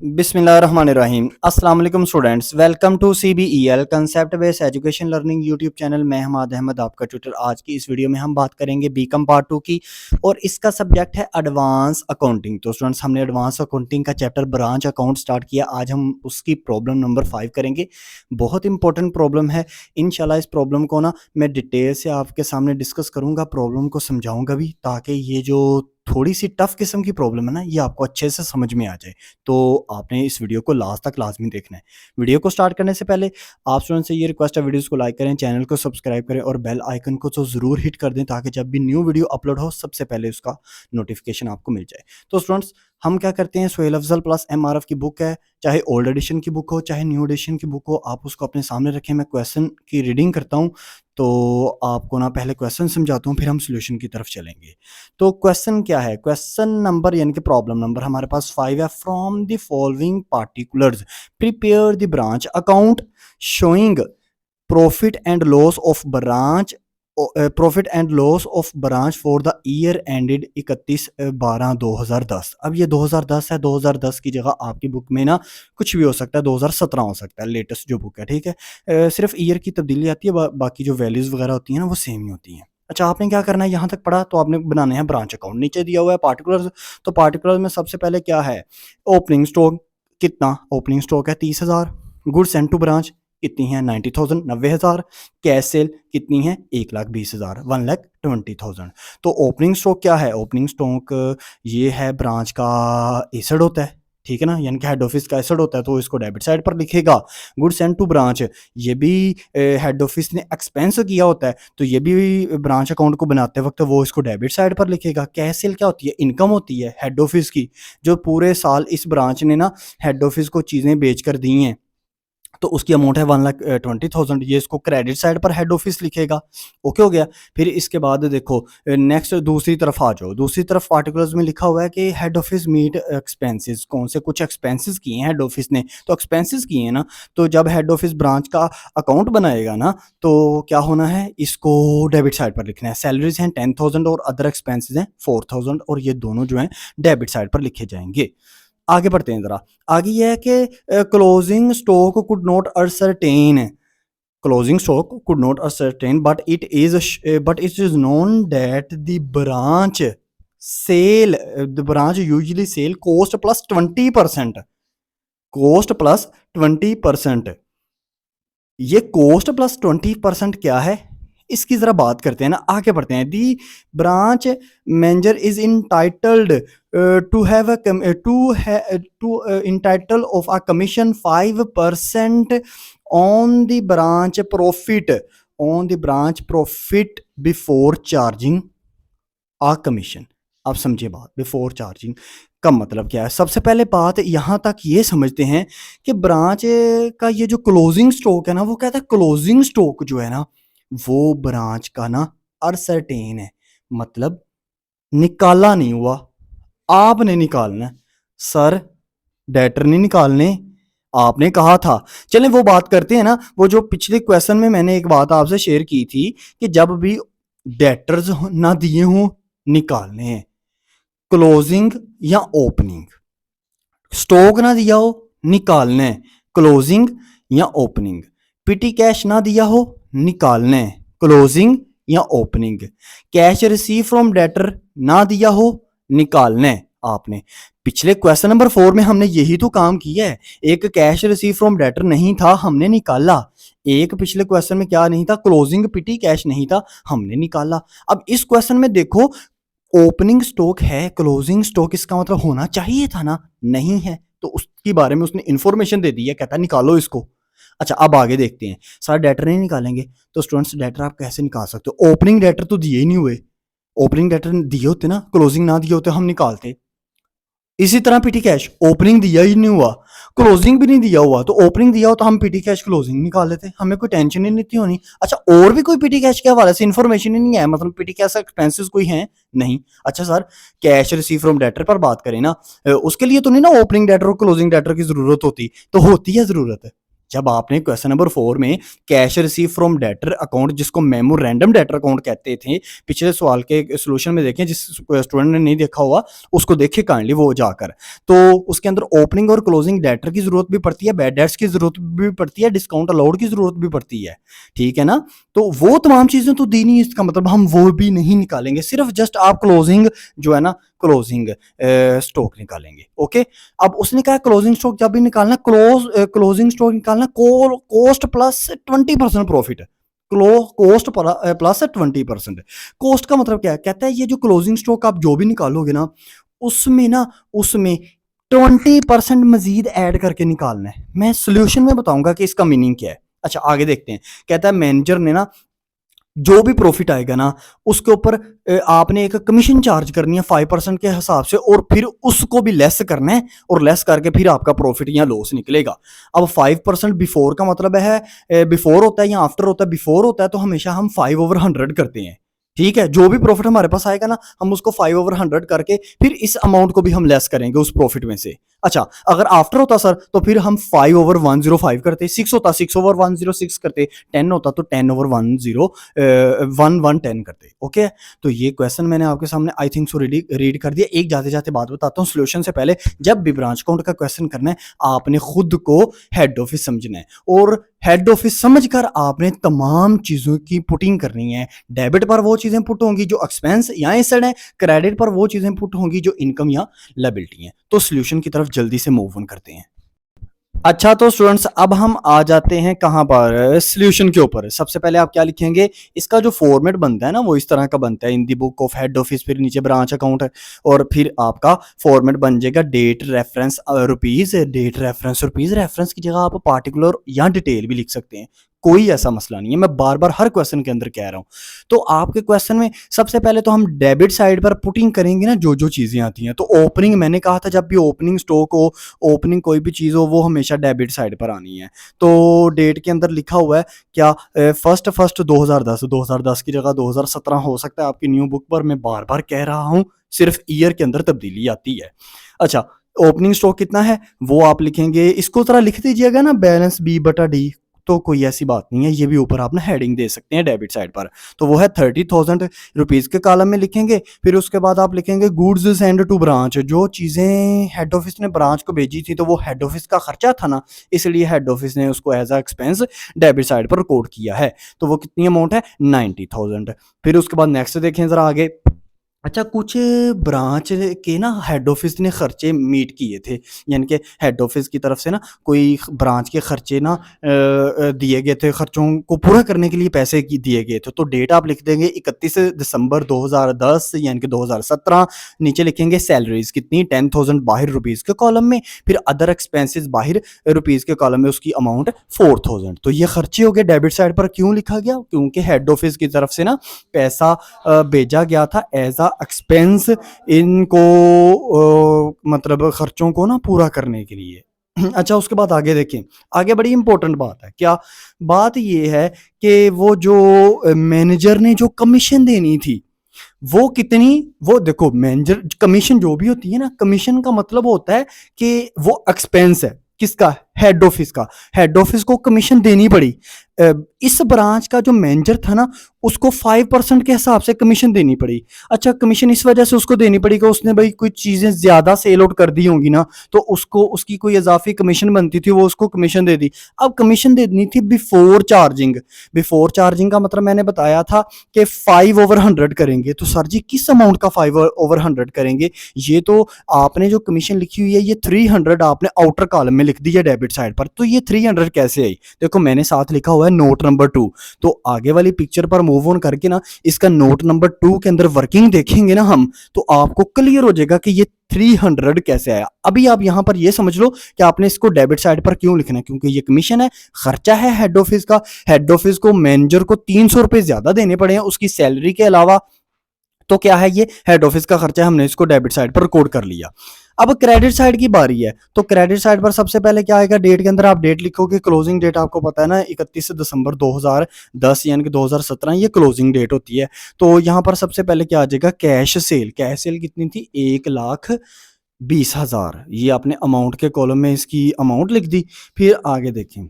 बिस्मिल्लाहिर्रहमानिर्रहीम। अस्सलाम वालेकुम students, welcome to CBEL concept based education learning YouTube channel. मैं हमाद अहमद आपका ट्यूटर। आज की इस वीडियो में हम बात करेंगे बीकॉम पार्ट 2 की और इसका सब्जेक्ट है एडवांस अकाउंटिंग। तो स्टूडेंट्स, हमने एडवांस अकाउंटिंग का चैप्टर ब्रांच अकाउंट स्टार्ट किया। आज हम उसकी प्रॉब्लम नंबर 5 करेंगे। बहुत इंपॉर्टेंट प्रॉब्लम है। इंशाल्लाह इस प्रॉब्लम को ना मैं डिटेल से आपके सामने डिस्कस करूँगा, प्रॉब्लम को समझाऊँगा भी, ताकि ये जो थोड़ी सी टफ किस्म की प्रॉब्लम है ना, ये आपको अच्छे से समझ में आ जाए। तो आपने इस वीडियो को लास्ट तक लाजमी देखना है। वीडियो को स्टार्ट करने से पहले आप स्टूडेंट से ये रिक्वेस्ट है, वीडियोस को लाइक करें, चैनल को सब्सक्राइब करें और बेल आइकन को तो ज़रूर हिट कर दें, ताकि जब भी न्यू वीडियो अपलोड हो सबसे पहले उसका नोटिफिकेशन आपको मिल जाए। तो स्टूडेंट्स, हम क्या करते हैं, सोहेल अफजल प्लस MRF की बुक है, चाहे ओल्ड एडिशन की बुक हो चाहे न्यू एडिशन की बुक हो, आप उसको अपने सामने रखें। मैं क्वेश्चन की रीडिंग करता हूँ, तो आपको ना पहले क्वेश्चन समझाता हूँ, फिर हम सोल्यूशन की तरफ चलेंगे। तो क्वेश्चन क्या है, क्वेश्चन नंबर यानी कि प्रॉब्लम नंबर हमारे पास 5 है। From the following particulars prepare the branch account showing profit and loss of branch for the year ended 31/12/2010। अब ये 2010 है, 2010 की जगह आपकी बुक में ना कुछ भी हो सकता है, 2017 हो सकता है, लेटेस्ट जो बुक है, ठीक है। सिर्फ ईयर की तब्दीली आती है, बाकी जो वैल्यूज वगैरह होती हैं ना वो सेम ही होती हैं। अच्छा, आपने क्या करना है, यहाँ तक पढ़ा तो आपने बनाने हैं ब्रांच अकाउंट। नीचे दिया हुआ है पार्टिकुलर्स। तो पार्टिकुलर में सबसे पहले क्या है, ओपनिंग स्टॉक कितना, ओपनिंग स्टॉक है 30,000। गुड्स सेंट टू ब्रांच कितनी है, 90,000 90,000। कैश सेल कितनी है, 1,20,000 1,20,000। तो ओपनिंग स्टॉक क्या है, ओपनिंग स्टॉक ये है ब्रांच का एसेट होता है, ठीक है ना, यानी कि हेड ऑफिस का एसेट होता है, तो इसको डेबिट साइड पर लिखेगा। गुड्स सेंट टू ब्रांच, ये भी हेड ऑफिस ने एक्सपेंस किया होता है, तो ये भी ब्रांच अकाउंट को बनाते वक्त वो इसको डेबिट साइड पर लिखेगा। कैश सेल क्या होती है, इनकम होती है हेड ऑफिस की, जो पूरे साल इस ब्रांच ने ना हेड ऑफिस को चीज़ें बेच कर दी हैं, तो उसकी अमाउंट है 1,20,000। ये इसको क्रेडिट साइड पर हेड ऑफिस लिखेगा। ओके हो गया। फिर इसके बाद देखो, नेक्स्ट दूसरी तरफ आ जाओ। दूसरी तरफ पार्टिकुलर्स में लिखा हुआ है कि हेड ऑफिस मीट एक्सपेंसेस, कौन से कुछ एक्सपेंसेस किए हैं हेड ऑफिस ने, तो एक्सपेंसेस किए हैं ना, तो जब हेड ऑफिस ब्रांच का अकाउंट बनाएगा ना, तो क्या होना है, इसको डेबिट साइड पर लिखना है। सैलरीज हैं 10,000 और अदर एक्सपेंसेस हैं 4,000, और ये दोनों जो हैं डेबिट साइड पर लिखे जाएंगे। आगे बढ़ते हैं जरा। आगे यह है कि closing stock could not ascertain, closing stock could not ascertain but it is known that the branch usually cell cost plus 20%, cost plus 20%। ये कॉस्ट प्लस 20% क्या है, इसकी जरा बात करते हैं ना। आगे बढ़ते हैं। The branch manager is entitled to have entitle of a commission 5% on the branch profit before charging a commission. आप समझिए बात, बिफोर चार्जिंग का मतलब क्या है। सबसे पहले बात यहाँ तक ये समझते हैं कि ब्रांच का ये जो क्लोजिंग स्टॉक है ना, वो कहता है क्लोजिंग स्टॉक जो है ना, वो ब्रांच का ना अनसर्टेन है, मतलब निकाला नहीं हुआ, आपने निकालना है सर, डेटर नहीं निकालने, आपने कहा था। चलें वो बात करते हैं ना, वो जो पिछले क्वेश्चन में मैंने एक बात आपसे शेयर की थी कि जब भी डेटर्स ना दिए हों निकालने हैं, क्लोजिंग या ओपनिंग। स्टॉक ना दिया हो निकालना है, क्लोजिंग या ओपनिंग। पिटी कैश ना दिया हो निकालना है, क्लोजिंग या opening. Cash receive from debtor ना दिया हो निकालना है आपने। पिछले क्वेश्चन नंबर 4 में हमने यही तो काम किया है। एक कैश रिसीव फ्रॉम डेटर नहीं था, हमने निकाला। एक पिछले क्वेश्चन में क्या नहीं था, क्लोजिंग पिटी कैश नहीं था, हमने निकाला। अब इस क्वेश्चन में देखो, ओपनिंग स्टॉक है, क्लोजिंग स्टॉक, इसका मतलब होना चाहिए था ना, नहीं है, तो उसके बारे में उसने इंफॉर्मेशन दे दी है, कहता निकालो इसको। अच्छा, अब आगे देखते हैं। सारे डेटर नहीं निकालेंगे तो स्टूडेंट्स डेटर आप कैसे निकाल सकते हो, ओपनिंग डेटर तो दिए ही नहीं हुए। ओपनिंग डेटर दिए होते ना, क्लोजिंग ना दिए होते हम निकालते। इसी तरह पीटी कैश ओपनिंग दिया ही नहीं हुआ, क्लोजिंग भी नहीं दिया हुआ, तो ओपनिंग दिया हो तो हम पीटी कैश क्लोजिंग निकाल लेते, हमें कोई टेंशन ही नहीं थी होनी। अच्छा, और भी कोई पीटी कैश के हवाले से इन्फॉर्मेशन ही नहीं है, मतलब पीटी कैश एक्सपेंसेस कोई हैं नहीं। अच्छा sir, cash receive from debtor पर बात करें ना, उसके लिए तो नहीं ना ओपनिंग डेटर और क्लोजिंग डेटर की जरूरत होती, तो होती है जरूरत है। जब आपने क्वेश्चन नंबर 4 में cash receive from debtor account, जिसको मेमोरेंडम डेटर अकाउंट कहते थे, पिछले सवाल के सॉल्यूशन में देखें, जिस स्टूडेंट ने नहीं देखा हुआ उसको देखे काइंडली वो जाकर। तो उसके अंदर ओपनिंग और क्लोजिंग डेटर की जरूरत भी पड़ती है, बैड डेट्स की जरूरत भी पड़ती है, डिस्काउंट अलाउड की जरूरत भी पड़ती है, ठीक है ना। तो वो तमाम चीजें तो दी नहीं, इसका मतलब हम वो भी नहीं निकालेंगे, सिर्फ जस्ट आप क्लोजिंग जो है ना, क्लोजिंग स्टॉक निकालेंगे। ओके, अब उसने कहा क्लोजिंग स्टॉक जब भी निकालना, क्लोजिंग स्टॉक निकालना cost plus 20% profit, cost plus 20%। Cost का मतलब क्या है, कहता है ये जो क्लोजिंग स्टॉक आप जो भी निकालोगे ना, उसमें 20% मजीद ऐड करके निकालना है। मैं सोल्यूशन में बताऊंगा कि इसका मीनिंग क्या है। अच्छा आगे देखते हैं। कहता है मैनेजर ने ना जो भी प्रॉफिट आएगा ना उसके ऊपर आपने एक कमीशन चार्ज करनी है 5% के हिसाब से, और फिर उसको भी लेस करना है, और लेस करके फिर आपका प्रॉफिट या लॉस निकलेगा। अब 5% बिफोर का मतलब है बिफोर होता है या आफ्टर होता है। बिफोर होता है तो हमेशा हम 5/100 करते हैं, ठीक है। जो भी प्रॉफिट हमारे पास आएगा ना हम उसको 5/100 करके फिर इस अमाउंट को भी हम लेस करेंगे उस प्रॉफिट में से। अच्छा अगर आफ्टर होता सर तो फिर हम 5/105 करते, 6 होता 6/106 करते, 10 होता तो 10/110 करते। ओके, तो ये क्वेश्चन मैंने आपके सामने आई थिंक सो रीड कर दिया। एक जाते जाते बात बताता हूँ, सोल्यूशन से पहले जब भी ब्रांच अकाउंट का क्वेश्चन करना है आपने खुद को हेड ऑफिस समझना है, और हेड ऑफिस समझकर आपने तमाम चीजों की पुटिंग करनी है। डेबिट पर वो चीजें पुट होंगी जो एक्सपेंस या एसेट है, क्रेडिट पर वो चीजें पुट होंगी जो इनकम या लायबिलिटी है। तो सॉल्यूशन की तरफ जल्दी से मूव ऑन करते हैं। अच्छा तो स्टूडेंट्स अब हम आ जाते हैं कहाँ पर, सॉल्यूशन के ऊपर। सबसे पहले आप क्या लिखेंगे, इसका जो फॉर्मेट बनता है ना वो इस तरह का बनता है, इन दी बुक ऑफ हेड ऑफिस, फिर नीचे ब्रांच अकाउंट है, और फिर आपका फॉर्मेट बन जाएगा date reference rupees, date reference rupees. Reference की जगह आप पार्टिकुलर या डिटेल भी लिख सकते हैं, कोई ऐसा मसला नहीं है। मैं बार बार हर क्वेश्चन के अंदर कह रहा हूं। तो आपके क्वेश्चन में सबसे पहले तो हम डेबिट साइड पर पुटिंग करेंगे ना, जो जो चीजें आती हैं। तो ओपनिंग मैंने कहा था जब भी ओपनिंग स्टॉक हो, ओपनिंग कोई भी चीज हो, वो हमेशा डेबिट साइड पर आनी है। तो डेट के अंदर लिखा हुआ है क्या, फर्स्ट 2010 की जगह 2017 हो सकता है आपकी न्यू बुक पर। मैं बार बार कह रहा हूं सिर्फ ईयर के अंदर तब्दीली आती है। अच्छा ओपनिंग स्टॉक कितना है वो आप लिखेंगे, इसको जरा लिख दीजिएगा ना, बैलेंस B/D। तो कोई ऐसी बात नहीं है, ये भी ऊपर आप ना हेडिंग दे सकते हैं डेबिट साइड पर। तो वो है 30,000 रुपीज के कॉलम में लिखेंगे। फिर उसके बाद आप लिखेंगे गुड्स सेंड टू ब्रांच, जो चीज़ें हेड ऑफिस ने ब्रांच को भेजी थी तो वो हेड ऑफिस का खर्चा था ना, इसलिए हेड ऑफिस ने उसको as a expense debit side पर रिकॉर्ड किया है। तो वो कितनी अमाउंट है, 90,000। फिर उसके बाद नेक्स्ट देखें जरा आगे। अच्छा कुछ ब्रांच के ना हेड ऑफिस ने खर्चे मीट किए थे, यानी कि हेड ऑफिस की तरफ से ना कोई ब्रांच के खर्चे ना दिए गए थे, खर्चों को पूरा करने के लिए पैसे दिए गए थे। तो डेट आप लिख देंगे 31 दिसंबर 2010 यानी कि 2017। नीचे लिखेंगे सैलरीज कितनी, 10,000 बाहर रुपीज़ के कॉलम में, फिर अदर एक्सपेंसेस बाहर रुपीज़ के कॉलम में उसकी अमाउंट 4,000। तो ये खर्चे हो गए डेबिट साइड पर। क्यों लिखा गया, क्योंकि हेड ऑफिस की तरफ से ना पैसा भेजा गया था एज अ एक्सपेंस इनको मतलब खर्चों को ना पूरा करने के लिए। अच्छा उसके बाद आगे देखें, आगे बड़ी इंपॉर्टेंट बात है। क्या बात ये है कि वो जो मैनेजर ने जो कमीशन देनी थी वो कितनी, वो देखो मैनेजर कमीशन जो भी होती है ना, कमीशन का मतलब होता है कि वो एक्सपेंस है किसका, हेड ऑफिस का। हेड ऑफिस को कमीशन देनी पड़ी। इस ब्रांच का जो मैनेजर था ना उसको 5% के हिसाब से कमीशन देनी पड़ी। अच्छा कमीशन इस वजह से उसको देनी पड़ी कि उसने भाई कुछ चीजें ज्यादा सेल आउट कर दी होंगी ना, तो उसको उसकी कोई इजाफी कमीशन बनती थी, वो उसको कमीशन दे दी। अब कमीशन देनी थी बिफोर चार्जिंग। बिफोर चार्जिंग का मतलब मैंने बताया था कि 5/100 करेंगे। तो सर जी किस अमाउंट का 5/100 करेंगे, ये तो आपने जो कमीशन लिखी हुई है ये 300 आपने आउटर कॉलम में लिख दी है डेबिट साइड पर। तो ये 300 कैसे आई, देखो मैंने साथ लिखा हुआ है नोट नंबर 2। तो आगे वाली पिक्चर पर मूव ऑन करके ना इसका नोट नंबर 2 के अंदर वर्किंग देखेंगे ना हम, तो आपको क्लियर हो जाएगा कि ये 300 कैसे आया। अभी आप यहां पर ये समझ लो कि आपने इसको डेबिट साइड पर क्यों लिखना है, क्योंकि ये कमीशन है, खर्चा है हेड ऑफिस का। हेड ऑफिस को मैनेजर को 300 रुपए ज्यादा देने पड़े हैं उसकी सैलरी के अलावा। तो क्या है, ये हेड ऑफिस का खर्चा, हमने इसको डेबिट साइड पर रिकॉर्ड कर लिया। अब क्रेडिट साइड की बारी है। तो क्रेडिट साइड पर सबसे पहले क्या आएगा, डेट के अंदर आप डेट लिखोगे, क्लोजिंग डेट आपको पता है ना 31 दिसंबर 2010 यानी कि 2017 ये क्लोजिंग डेट होती है। तो यहाँ पर सबसे पहले क्या आ जाएगा, कैश सेल। कैश सेल कितनी थी, 1,20,000। ये आपने अमाउंट के कॉलम में इसकी अमाउंट लिख दी। फिर आगे देखें,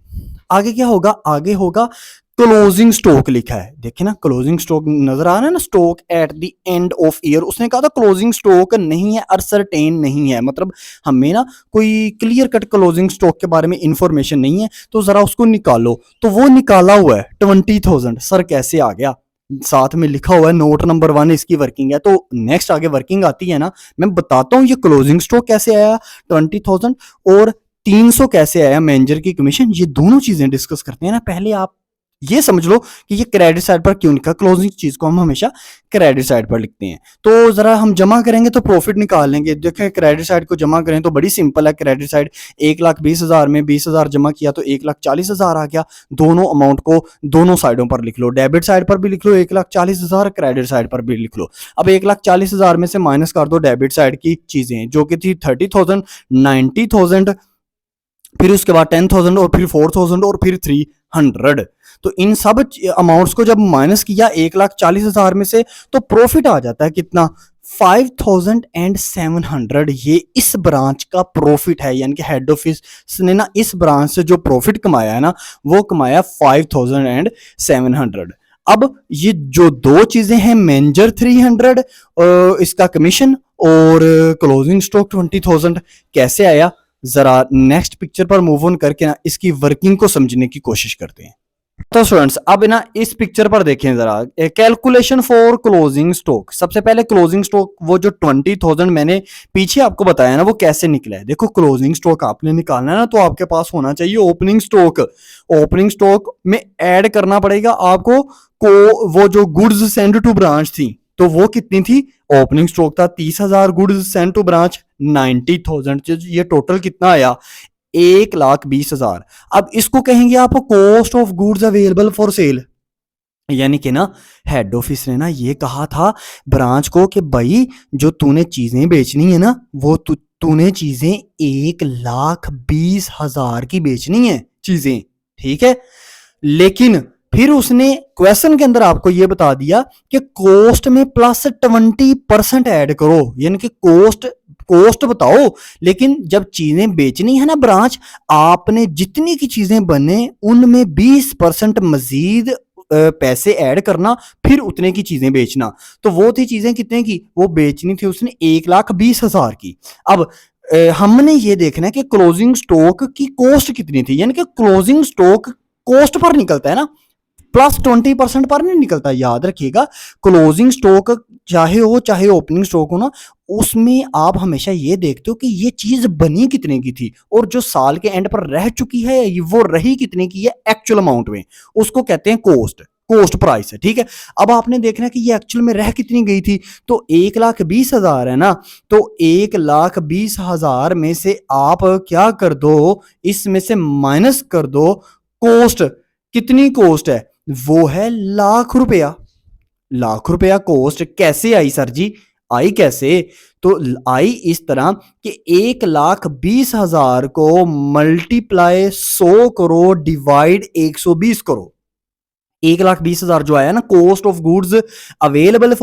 आगे क्या होगा, आगे होगा क्लोजिंग स्टॉक लिखा है, देखिए ना क्लोजिंग स्टॉक नजर आ रहा है ना, stock at the end of year. उसने कहा था क्लोजिंग स्टॉक नहीं है, अनसर्टेन नहीं है, मतलब हमें ना कोई क्लियर कट क्लोजिंग स्टॉक के बारे में इंफॉर्मेशन नहीं है, तो जरा उसको निकालो। तो वो निकाला हुआ है 20,000। सर कैसे आ गया, साथ में लिखा हुआ है नोट नंबर 1 इसकी वर्किंग है। तो नेक्स्ट आगे वर्किंग आती है ना, मैं बताता हूं ये क्लोजिंग स्टॉक कैसे आया 20,000 और 300 कैसे आया मैनेजर की कमीशन, ये दोनों चीजें डिस्कस करते हैं ना। पहले आप ये समझ लो कि ये क्रेडिट साइड पर क्यों लिखा, क्लोजिंग चीज को हम हमेशा क्रेडिट साइड पर लिखते हैं। तो जरा हम जमा करेंगे तो प्रॉफिट निकाल लेंगे। देखें क्रेडिट साइड को जमा करें तो बड़ी सिंपल है, क्रेडिट साइड 1,20,000 में 20,000 जमा किया तो 1,40,000 आ गया। दोनों अमाउंट को दोनों साइडों पर लिख लो, डेबिट साइड पर भी लिख लो 1,40,000, क्रेडिट साइड पर भी लिख लो। अब 1,40,000 में से माइनस कर दो डेबिट साइड की चीजें जो कि थी 30,000, 90,000, फिर उसके बाद 10,000 और फिर 4,000 और फिर 300। तो इन सब अमाउंट्स को जब माइनस किया 1,40,000 में से तो प्रॉफिट आ जाता है कितना, 5,700। ये इस ब्रांच का प्रॉफिट है, यानी कि हेड ऑफिस ने ना इस ब्रांच से जो प्रॉफिट कमाया है ना वो कमाया 5,700। अब ये जो दो चीजें हैं, मैनेजर 300 इसका कमीशन और क्लोजिंग स्टॉक 20,000 कैसे आया, जरा नेक्स्ट पिक्चर पर मूव ऑन करके ना इसकी वर्किंग को समझने की कोशिश करते हैं। तो स्टूडेंट्स अब ना इस पिक्चर पर देखें जरा, कैलकुलेशन फॉर क्लोजिंग स्टॉक। सबसे पहले क्लोजिंग स्टॉक वो जो 20,000 मैंने पीछे आपको बताया ना वो कैसे निकला है। देखो क्लोजिंग स्टॉक आपने निकालना है ना तो आपके पास होना चाहिए ओपनिंग स्टॉक। ओपनिंग स्टॉक में ऐड करना पड़ेगा आपको को वो जो गुड्स सेंड टू ब्रांच थी, तो वो कितनी थी, ओपनिंग स्टॉक था 30,000, गुड्स सेंड टू ब्रांच 90,000, ये टोटल कितना आया 1,20,000। अब इसको कहेंगे आप cost of goods available for sale, यानी कि ना हेड ऑफिस ने ना ये कहा था ब्रांच को कि भाई जो तूने चीजें बेचनी है ना वो तूने चीजें 1,20,000 की बेचनी है चीजें, ठीक है। लेकिन फिर उसने क्वेश्चन के अंदर आपको यह बता दिया कि कॉस्ट में प्लस 20% ऐड करो, यानी कि कॉस्ट बताओ, लेकिन जब चीजें बेचनी है ना ब्रांच, आपने जितनी की चीजें बने उनमें 20% मजीद पैसे ऐड करना, फिर उतने की चीजें बेचना। तो वो थी चीजें कितने की, वो बेचनी थी उसने 1,20,000 की। अब हमने ये देखना है कि क्लोजिंग स्टॉक की कॉस्ट कितनी थी, यानी कि क्लोजिंग स्टॉक कॉस्ट पर निकलता है ना, प्लस 20% पर नहीं निकलता। याद रखिएगा क्लोजिंग स्टॉक चाहे ओपनिंग स्टॉक हो ना, उसमें आप हमेशा ये देखते हो कि ये चीज बनी कितने की थी और जो साल के एंड पर रह चुकी है वो रही कितने की है एक्चुअल अमाउंट में, उसको कहते हैं कॉस्ट प्राइस है, ठीक है। अब आपने देखना कि ये एक्चुअल में रह कितनी गई थी, तो 1,20,000 है ना, तो 1,20,000 में से आप क्या कर दो, इसमें से माइनस कर दो कॉस्ट। कितनी कॉस्ट है, वो है ₹1,00,000। ₹1,00,000 कॉस्ट कैसे आई सर जी, आई कैसे, तो आई इस तरह कि 1,20,000 को मल्टीप्लाई 100 करो डिवाइड 120 करो। 1,20,000 जो आया ना cost of goods available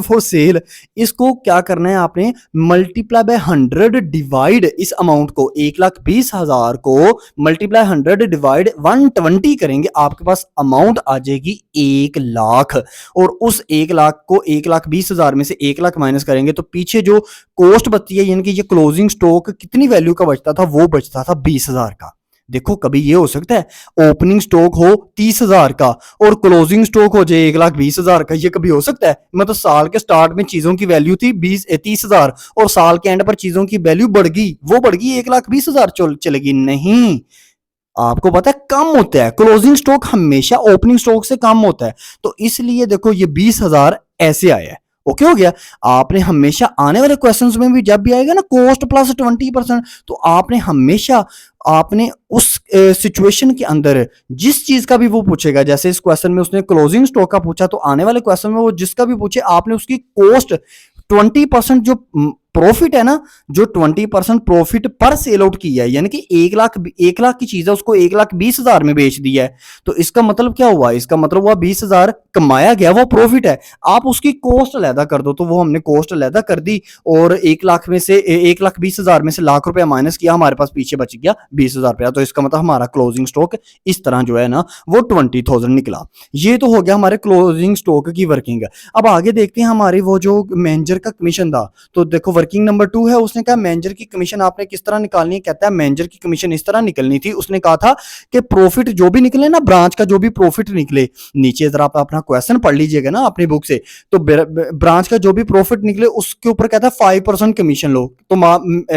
for sale, इसको क्या करना है आपने, मल्टीप्लाई बाय 100 डिवाइड इस अमाउंट को, 1,20,000 को मल्टीप्लाई 100 डिवाइड 120 करेंगे, आपके पास अमाउंट आ जाएगी 1,00,000। और उस 1,00,000 को 1,20,000 में से 1,00,000 माइनस करेंगे तो पीछे जो कॉस्ट बचती है, यानी कि ये क्लोजिंग स्टॉक कितनी वैल्यू का बचता था, वो बचता था 20,000 का। देखो कभी ये हो सकता है ओपनिंग स्टॉक हो 30,000 का और क्लोजिंग स्टॉक हो जाए 1,20,000 का, ये कभी हो सकता है। मतलब साल के स्टार्ट में चीजों की वैल्यू थी 30,000 और साल के एंड पर चीजों की वैल्यू बढ़ गई, वो बढ़ गई 1,20,000 चलेगी नहीं। आपको पता है कम होता है, क्लोजिंग स्टॉक हमेशा ओपनिंग स्टॉक से कम होता है, तो इसलिए देखो ये 20,000 ऐसे आया है। ओके हो गया। आपने हमेशा आने वाले क्वेश्चंस में भी जब भी आएगा ना कॉस्ट प्लस 20%, तो आपने हमेशा आपने उस सिचुएशन के अंदर जिस चीज का भी वो पूछेगा, जैसे इस क्वेश्चन में उसने क्लोजिंग स्टॉक का पूछा, तो आने वाले क्वेश्चन में वो जिसका भी पूछे आपने उसकी कॉस्ट 20% जो प्रॉफिट है ना, जो 20% प्रॉफिट पर सेल आउट किया है, यानी कि 1 लाख की चीज है उसको 1,20,000 में बेच दिया है, तो इसका मतलब क्या हुआ, इसका मतलब हुआ 20,000 कमाया गया, वो प्रॉफिट है। आप उसकी कॉस्ट अलहदा कर दो, तो वो हमने कॉस्ट अलहदा कर दी और 1 लाख में से 1,20,000 में से लाख रुपया माइनस किया, हमारे पास पीछे बच गया 20,000 रुपया, तो इसका मतलब हमारा क्लोजिंग स्टॉक इस तरह जो है ना वो 20,000 निकला। ये तो हो गया हमारे क्लोजिंग स्टॉक की वर्किंग। अब आगे देखते हैं हमारी वो जो मैनेजर का कमीशन था, तो देखो वर्किंग नंबर 2 है, उसने कहा मैनेजर की कमीशन आपने किस तरह निकालनी है, कहता है मैनेजर की कमीशन इस तरह निकलनी थी, उसने कहा था कि प्रॉफिट जो भी निकले ना, ब्रांच का जो भी प्रॉफिट निकले, नीचे जरा आप अपना क्वेश्चन पढ़ लीजिएगा ना अपनी बुक से, तो ब्रांच का जो भी प्रॉफिट निकले उसके ऊपर कहता है 5% कमीशन लो। तो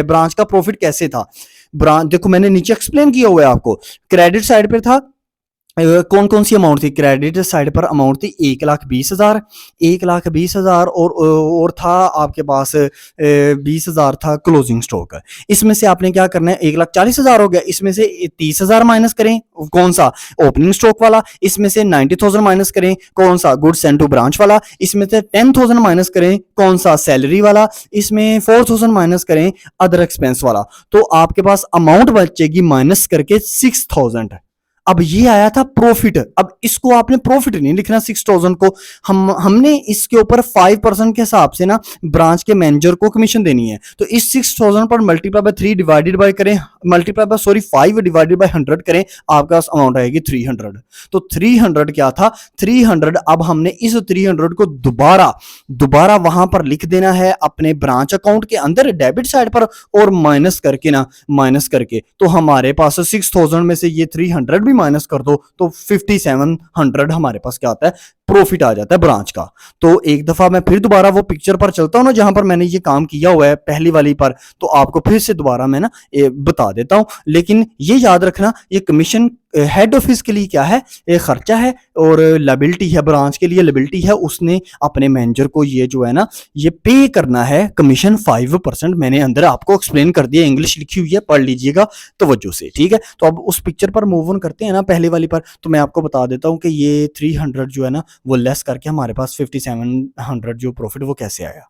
ब्रांच का प्रॉफिट कैसे था, ब्रांच देखो मैंने नीचे एक्सप्लेन किया हुआ है आपको, क्रेडिट साइड पे था कौन कौन सी अमाउंट थी, क्रेडिट साइड पर अमाउंट थी 1,20,000, 1,20,000 और था आपके पास 20,000 था क्लोजिंग स्टॉक। इसमें से आपने क्या करना है, 1,40,000 हो गया, इसमें से 30,000 माइनस करें, कौन सा, ओपनिंग स्टॉक वाला, इसमें से 90,000 माइनस करें, कौन सा, गुड्स सेंड टू ब्रांच वाला, इसमें से 10,000 माइनस करें, कौन सा, सैलरी वाला, इसमें 4,000 माइनस करें, अदर एक्सपेंस वाला, तो आपके पास अमाउंट बचेगी माइनस करके 6,000। अब ये आया था प्रॉफिट, अब इसको आपने प्रॉफिट नहीं लिखना 6,000 को, हमने इसके ऊपर 5% के हिसाब से ना ब्रांच के मैनेजर को कमीशन देनी है, तो इस 6,000 पर मल्टीप्लाई बाय 3 डिवाइडेड बाय करें, मल्टीप्लाई बाय 5 डिवाइडेड बाय 100 करें, आपके पास अमाउंट आएगी 300। तो 300 क्या था, 300, अब हमने इस 300 को दोबारा वहां पर लिख देना है अपने ब्रांच अकाउंट के अंदर डेबिट साइड पर, और माइनस करके तो हमारे पास 6,000 में से ये 300 भी माइनस कर दो, तो 5,700 हमारे पास क्या आता है, प्रॉफिट आ जाता है ब्रांच का। तो एक दफा मैं फिर दोबारा वो पिक्चर पर चलता हूं ना जहां पर मैंने ये काम किया हुआ है पहली वाली पर, तो आपको फिर से दोबारा मैं ना बता देता हूं, लेकिन ये याद रखना ये कमीशन हेड ऑफिस के लिए क्या है, एक खर्चा है और लायबिलिटी है, ब्रांच के लिए लायबिलिटी है, उसने अपने मैनेजर को ये जो है ना ये पे करना है कमीशन 5%, मैंने अंदर आपको एक्सप्लेन कर दिया, इंग्लिश लिखी हुई है, पढ़ लीजिएगा तवज्जो से, ठीक है। तो अब उस पिक्चर पर मूव ऑन करते हैं ना पहले वाली पर, तो मैं आपको बता देता हूं कि ये 300 जो है ना वो लेस करके हमारे पास 5,700 जो प्रॉफिट वो कैसे आया।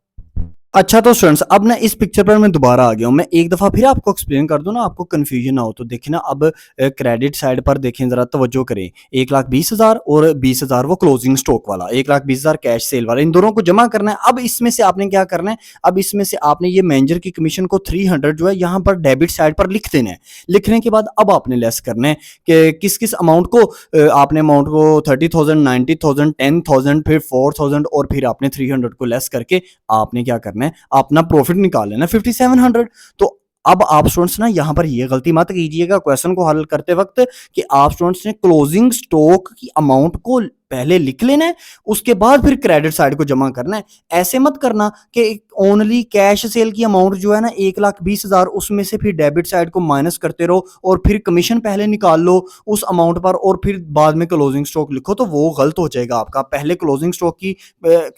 अच्छा तो स्टूडेंट्स अब ना इस पिक्चर पर मैं दोबारा आ गया हूँ, मैं एक दफ़ा फिर आपको एक्सप्लेन कर दूं ना, आपको कन्फ्यूजन ना हो, तो देखिए ना अब क्रेडिट साइड पर देखें ज़रा तवज्जो करें, 1,20,000 और 20,000 वो क्लोजिंग स्टॉक वाला, 1,20,000 कैश सेल वाला, इन दोनों को जमा करना है। अब इसमें से आपने क्या करना है, अब इसमें से आपने ये मैनेजर की कमीशन को 300 जो है यहाँ पर डेबिट साइड पर लिख देना है, लिखने के बाद अब आपने लेस करना है कि किस किस अमाउंट को, आपने अमाउंट को 30,000, 90,000, 10,000, फिर 4,000 और फिर आपने 300 को लेस करके आपने क्या करना है, अपना प्रॉफिट निकाल लेना 5,700। तो अब आप स्टूडेंट्स ना यहां पर ये गलती मत कीजिएगा क्वेश्चन को हल करते वक्त कि आप स्टूडेंट्स ने क्लोजिंग स्टॉक की अमाउंट को पहले लिख लेना है, उसके बाद फिर क्रेडिट साइड को जमा करना है। ऐसे मत करना कि ओनली कैश सेल की अमाउंट जो है ना 1,20,000 उसमें से फिर डेबिट साइड को माइनस करते रहो और फिर कमीशन पहले निकाल लो उस अमाउंट पर और फिर बाद में क्लोजिंग स्टॉक लिखो, तो वो गलत हो जाएगा आपका। पहले क्लोजिंग स्टॉक की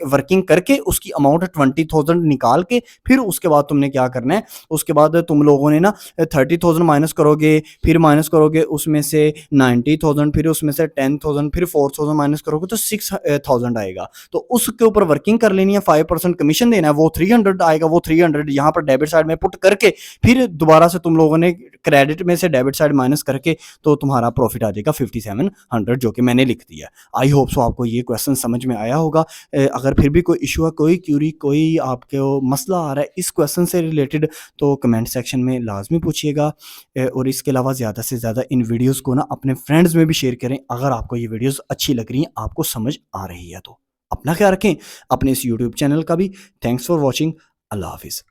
वर्किंग करके उसकी अमाउंट 20,000 निकाल के फिर उसके बाद तुमने क्या करना है, उसके बाद तुम लोगों ने ना 30,000 माइनस करोगे, फिर माइनस करोगे उसमें से 90,000, फिर उसमें से 10,000, फिर 4,000 माइनस करोगे तो 6,000 आएगा। तो उसके ऊपर वर्किंग कर लेनी है, 5% कमीशन देना है, वो 300 आएगा, वो 300 यहाँ पर डेबिट साइड में पुट करके फिर दोबारा से तुम लोगों ने क्रेडिट में से डेबिट साइड माइनस करके तो तुम्हारा प्रॉफिट आ जाएगा 5,700 जो कि मैंने लिख दिया। आई होप सो आपको ये क्वेश्चन समझ में आया होगा। अगर फिर भी कोई इशू है, कोई क्यूरी, कोई आपको मसला आ रहा है इस क्वेश्चन से रिलेटेड तो कमेंट सेक्शन में लाजमी पूछिएगा। और इसके अलावा ज़्यादा से ज़्यादा इन वीडियोज़ को ना अपने फ्रेंड्स में भी शेयर करें अगर आपको ये वीडियोज़ अच्छी लग रही हैं, आपको समझ आ रही है तो। अपना ख्याल रखें, अपने इस यूट्यूब चैनल का भी। Thanks for watching. अल्लाह हाफिज़।